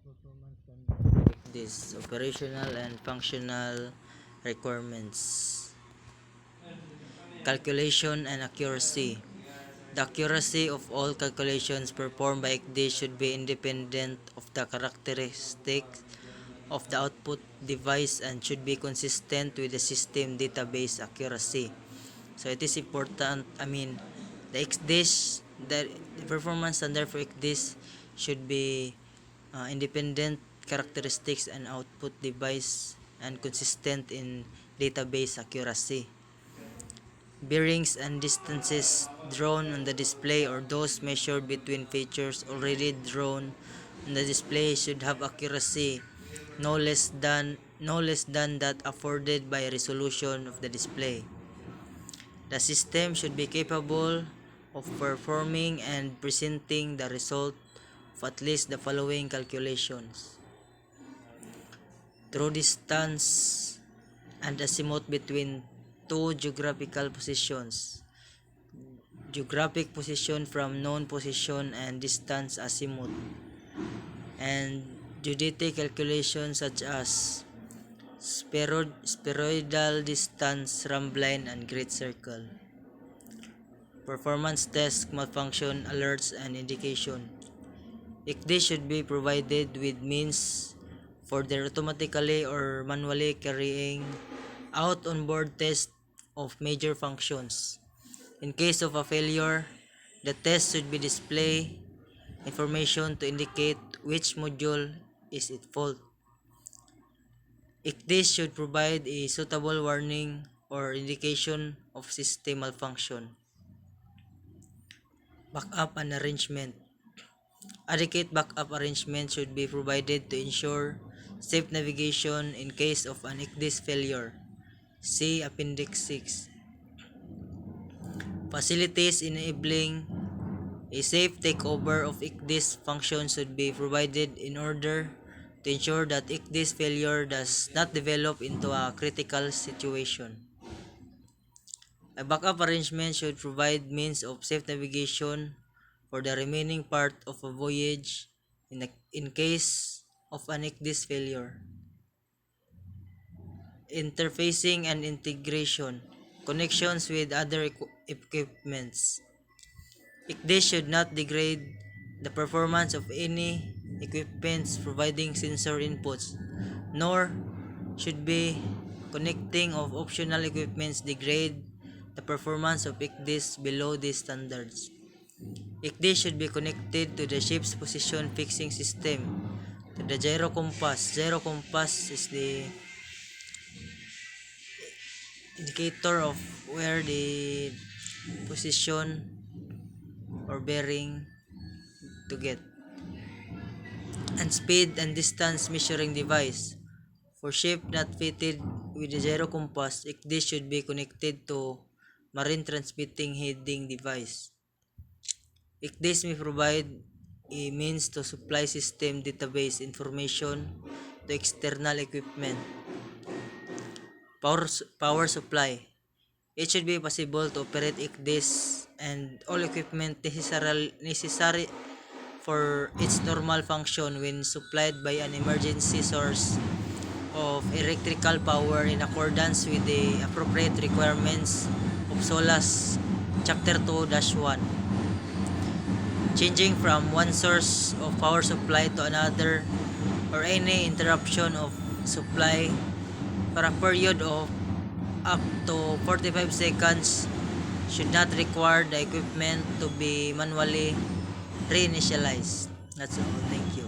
performance standards like this: operational and functional requirements, calculation and accuracy. The accuracy of all calculations performed by ICD should be independent of the characteristics of the output device and should be consistent with the system database accuracy. So it is important, the XDish, the performance standard for XDish should be independent characteristics and output device and consistent in database accuracy. Bearings and distances drawn on the display or those measured between features already drawn on the display should have accuracy no less than that afforded by resolution of the display. The system should be capable of performing and presenting the result of at least the following calculations: true distance and azimuth between two geographical positions, geographic position from known position and distance azimuth, and geodetic calculations such as spheroidal distance, rhomb line, and great circle. Performance test, malfunction alerts, and indication. ICD should be provided with means for their automatically or manually carrying out onboard test of major functions. In case of a failure, the test should be display information to indicate which module is at fault. ICD should provide a suitable warning or indication of system malfunction. Backup and arrangement. Adequate backup arrangement should be provided to ensure safe navigation in case of an ICD failure. See Appendix 6. Facilities enabling a safe takeover of ICD function should be provided in order to ensure that ICD failure does not develop into a critical situation. A backup arrangement should provide means of safe navigation for the remaining part of a voyage in case of an ICD failure. Interfacing and integration. Connections with other equipments. ICD should not degrade the performance of any equipments providing sensor inputs, nor should be connecting of optional equipments degrade the performance of ICD below these standards. ICD should be connected to the ship's position fixing system, to the gyro compass. Gyro compass is the indicator of where the position or bearing to get. And speed and distance measuring device. For ship not fitted with the gyro compass, ICD should be connected to marine transmitting heading device. ICD may provide a means to supply system database information to external equipment. Power supply. It should be possible to operate ICD and all equipment necessary for its normal function when supplied by an emergency source of electrical power in accordance with the appropriate requirements of SOLAS Chapter 2-1. Changing from one source of power supply to another or any interruption of supply for a period of up to 45 seconds should not require the equipment to be manually reinitialized. That's all. Thank you.